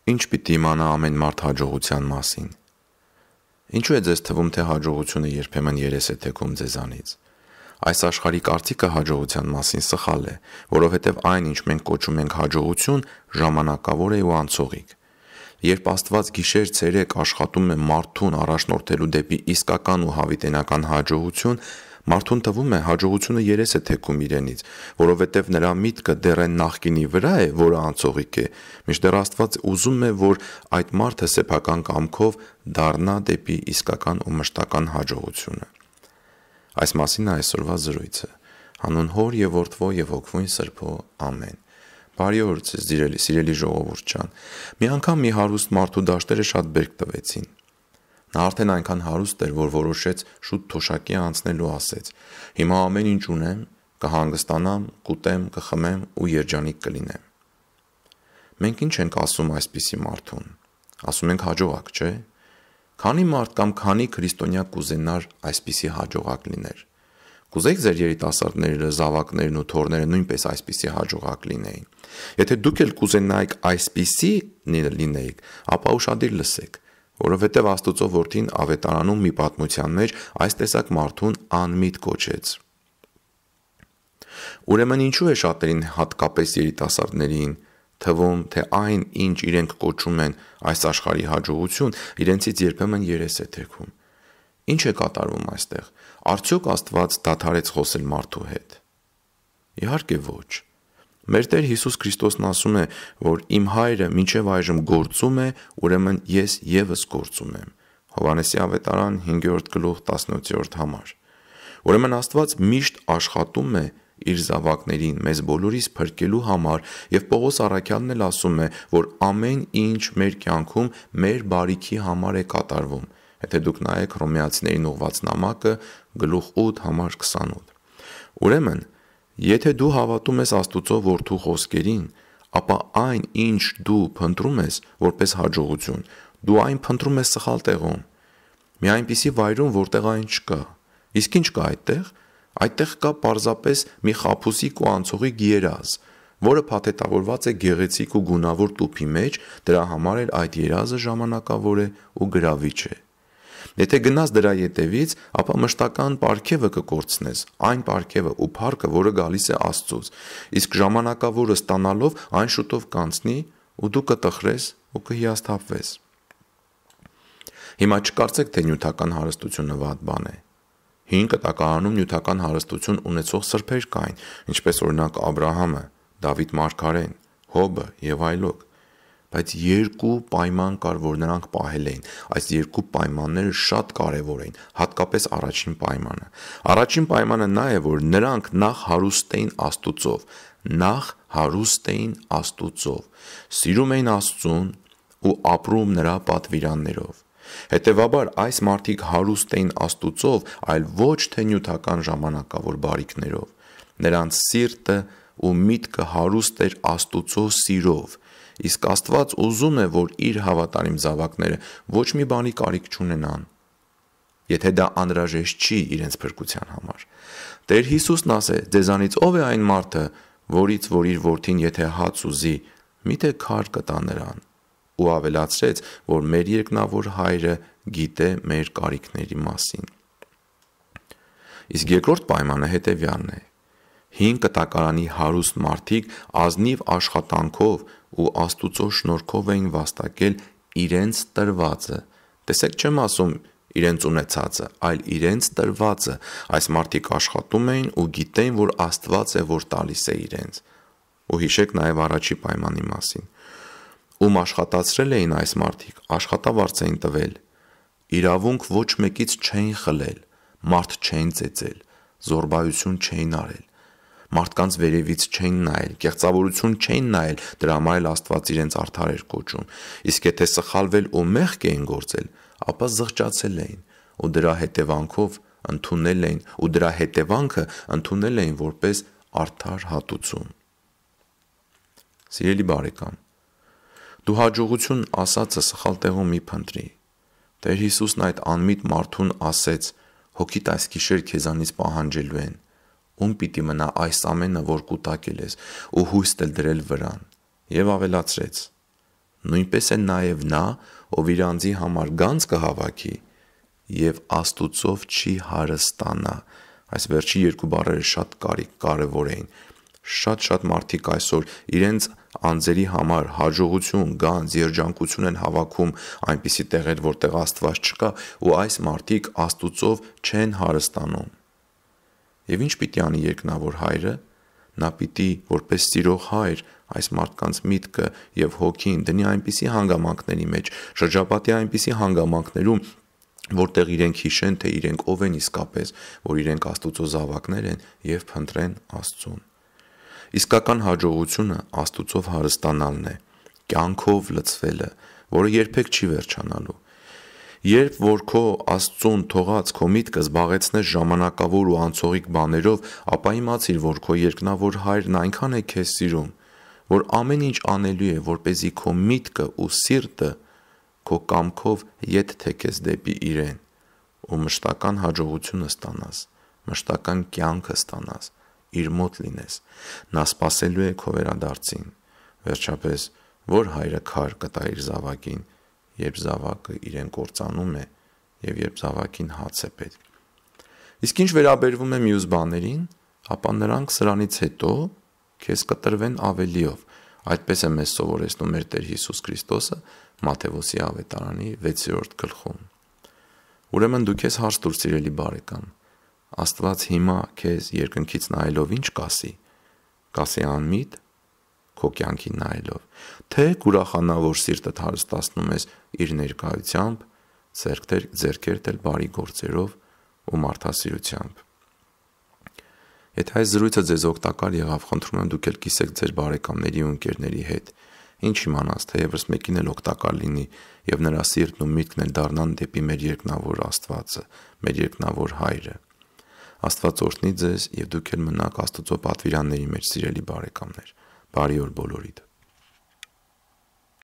Ինչ պիտի իմանա ամեն մարդ հաջողության մասին։ Ինչու է ձեզ թվում, թե հաջողությունը երբեմն երես է թեքում ձեզանից։ Այս աշխարհի կարծիքը հաջողության մասին սխալ է, որովհետև այն, ինչ մենք կոչում ենք հաջողություն, ժամանակավոր է ու անցողիկ։ Երբ Աստված գիշեր-ցերեկ աշխատում է մարդուն առաջնորդելու դեպի իսկական ու հավիտենական հաջողություն, մարդուն թվում է հաջողությունը երես է թեքում իրենից, որովհետև նրա միտքը դեռ այն նախկինի վրա է, որը անցողիկ է, մինչդեռ Աստված ուզում է, որ այդ մարդը սեփական կամքով դառնա դեպի իսկական ու մշտական հաջողությունը։ Այս մասին է այսօրվա զրույցը։ Հանուն Հոր եւ Որդվո եւ Հոգվույն Սրբո, ամեն։ Բարի օր ձեզ, սիրելի ժողովուրդ ջան։ Մի անգամ մի հարուստ մարդու դաշտերը շատ բերք տվեցին։ Նա արդեն այնքան հարուստ էր, որ որոշեց շուտ թոշակի անցնել ու ասեց. «Հիմա ամեն ինչ ունեմ, կհանգստանամ, կուտեմ, կխմեմ ու երջանիկ կլինեմ»։ Մենք ինչ ենք ասում այսպիսի մարդուն։ Ասում ենք հաջողակ, չէ՞։ Քանի մարդ կամ քանի քրիստոնյա կուզենար այսպիսի հաջողակ լիներ։ Կուզեիք ձեր երիտասարդները, զավակներն ու թոռները նույնպես այսպիսի հաջողակ լինեին։ Եթե դուք էլ կուզենայիք այսպիսի լինեիք, ապա ուշադիր լսեք, որովհետև Աստծո որդին Ավետարանում մի պատմության մեջ այս տեսակ մարդուն անմիտ կոչեց։ Ուրեմն ինչու է շատերին, հատկապես երիտասարդներին, թվում, թե այն, ինչ իրենք կոչում են այս աշխարհի հաջողություն, իրենցից երբեմն երես է թեքում։ Ինչ է կատարվում այստեղ։ Արդյոք Աստված դադարեց խոսել մարդու հետ։ Իհարկե ոչ։ Մեր Տեր Հիսուս Քրիստոսն ասում է, որ իմ Հայրը մինչև այժմ գործում է, ուրեմն ես ևս գործում եմ։ Հովհաննեսի ավետարան 5:18 համար։ Ուրեմն Աստված միշտ աշխատում է իր զավակներին, մեզ բոլորիս փրկելու համար, եւ Պողոս առաքյալն էլ ասում է, որ ամեն ինչ մեր կյանքում մեր բարիքի համար է կատարվում։ Եթե դուք նայեք Հռոմեացիներին ուղված նամակը, գլուխ 8 համար 28։ Ուրեմն, եթե դու հավատում ես Աստծո որդու խոսքերին, ապա այն, ինչ դու փնտրում ես որպես հաջողություն, դու այն փնտրում ես սխալ տեղում։ Մի այնպիսի վայրում, որտեղ այն չկա։ Իսկ ինչ կա այդտեղ։ Այդտեղ կա պարզապես մի խաբուսիկ ու անցողիկ երազ, որը փաթեթավորված է գեղեցիկ ու գունավոր տուփի մեջ, դրա համար էլ այդ երազը ժամանակավոր է ու գրավիչ է։ Եթե գնաս դրա ետևից, ապա մշտական պարգևը կկորցնես, այն պարգևը ու փառքը, որը գալիս է Աստծուց, իսկ ժամանակավորը ստանալով այն շուտով կանցնի ու դու կտխրես ու կհիասթափվես։ Հիմա չկարծեք, թե նյութական հարստությունը վատ բան է։ Հին կտակարանում նյութական հարստություն ունեցող սրբեր կային, ինչպես օրինակ Աբրահամը, Դավիթ մարգարեն, Հոբը եւ այլոք։ Բայց երկու պայման կար, որ նրանք պահել էին։ Այս երկու պայմանները շատ կարևոր էին, հատկապես առաջին պայմանը։ Առաջին պայմանը նա է, որ նրանք նախ հարուստ էին Աստուծով, սիրում էին Աստծուն ու ապրում նրա պատվիրաններով։ Հետևաբար այս մարդիկ հարուստ էին Աստուծով, այլ ոչ թե նյութական ժամանակավոր բարիքներով։ Նրանց սիրտը ու միտքը հարուստ էր Աստուծո սիրով, իսկ Աստված ուզում է, որ իր հավատարիմ զավակները ոչ մի բանի կարիք չունենան, եթե դա անհրաժեշտ չի իրենց փրկության համար։ Տեր Հիսուսն ասեց. «Ձեզանից ով է այն մարդը, որից որ իր որդին եթե հաց ուզի, միթե քար կտա նրան»։ Ու ավելացրեց, որ մեր երկնավոր Հայրը գիտե մեր կարիքների մասին։ Իսկ երկրորդ պայմանը հետևյալն է։ Հին կտակարանի հարուստ մարդիկ ազնիվ աշխատանքով ու Աստուծո շնորհքով էին վաստակել իրենց տրվածը։ Տեսեք, չեմ ասում իրենց ունեցածը, այլ իրենց տրվածը։ Այս մարդիկ աշխատում էին ու գիտեին, որ Աստված է, որ տալիս է իրենց։ Ու հիշեք նաև առաջի պայմանի մասին։ Ում աշխատացրել էին այս մարդիկ, աշխատավարձ էին տվել։ Իրավունք ոչ մեկից չէին խլել, մարդ չէին ծեծել, զոռբայություն չէին արել, մարդկանց վերևից չէին նայել, կեղծավորություն չէին նայել, դրա համար էլ Աստված իրենց արդար էր կոչում։ Իսկ եթե սխալվել ու մեղք էին գործել, ապա զղջացել էին ու դրա հետևանքը ընդունել էին որպես արդար հատուցում։ Սիրելի բարեկամ, դու հաջողություն ասածը սխալ տեղում մի փնտրի։ Տեր Հիսուսն այդ անմիտ մարդուն ասեց. «Հոգիդ այս գիշեր քեզանից պահանջելու են, ում պիտի մնա այս ամենը, որ կուտակել ես, ու հույսդ էլ դրել վրան»։ Եվ ավելացրեց. նույնպես է նաև նա, ով իր անձի համար գանձ կհավաքի եւ Աստուծով չի հարստանա։ Այս վերջի երկու բառերը շատ կարևոր էին։ Շատ մարդիկ այսօր իրենց անձերի համար հաջողություն, գանձ, երջանկություն են հավաքում այնպիսի տեղեր, որտեղ Աստված չկա, ու այս մարդիկ Աստուծով չեն հարստանում։ Եվ ինչ պիտի անի երկնավոր հայրը։ Նա պիտի որպես սիրող հայր այս մարդկանց միտքը եւ հոգին դնի այնպիսի հանգամանքների մեջ, շրջապատի այնպիսի հանգամանքներում, որտեղ իրենք հիշեն, թե իրենք ով են իսկապես, որ իրենք Աստուծո զավակներ են եւ փնտրեն Աստծուն։ Իսկական հաջողությունը Աստուծով հարստանալն է, կյանքով լցվելը, որը երբեք չի վերջանալու։ Երբ որ քո Աստծուն թողած քո միտքը զբաղեցնես ժամանակավոր ու անցողիկ բաներով, ապա իմացիր, որ քո երկնավոր հայրն այնքան է քեզ սիրում, որ ամեն ինչ անելու է, որպեսզի քո միտքը ու սիրտը քո կամքով ետ թեքես դեպի իրեն ու մշտական հաջողությունը ստանաս, մշտական կյանքը ստանաս, իր մոտ լինես։ Նա սպասելու է քո վերադարձին։ Վերջապես, որ հայրը քար կտա իր զավակին, երբ զավակը իրեն կործանում է եւ երբ զավակին հաց է պետք։ Իսկ ինչ վերաբերվում է մյուս բաներին, ապա նրանք սրանից հետո քեզ կտրվեն ավելիով։ Այդպես է մեզ սովորեցնում մեր Տեր Հիսուս Քրիստոսը Մատթեոս ավետարանի 6-րդ գլխում։ Ուրեմն դու քեզ հարց տուր, սիրելի բարեկամ, Աստված հիմա քեզ երկնքից նայելով ինչ կասի։ Կասի անմիտ քո կյանքին նայելով, թե կուրախանա, որ սիրտդ հարստացնում ես իր ներկայությամբ, ձեռքերդ էլ բարի գործերով ու մարդասիրությամբ։ Եթե այս զրույցը ձեզ օգտակար եղավ, խնդրում եմ դուք էլ կիսեք ձեր բարեկամների ու ընկերների հետ։ Ինչ իմանաս, թե եւս մեկին էլ օգտակար լինի եւ նրա սիրտն ու միտքն էլ դառնան դեպի մեր երկնավոր Աստվածը, մեր երկնավոր Հայրը։ Աստված օրհնի ձեզ եւ դուք էլ մնաք Աստծո պատվիրանների մեջ, սիրելի բարեկամներ։ Բարի օր բոլորիդ։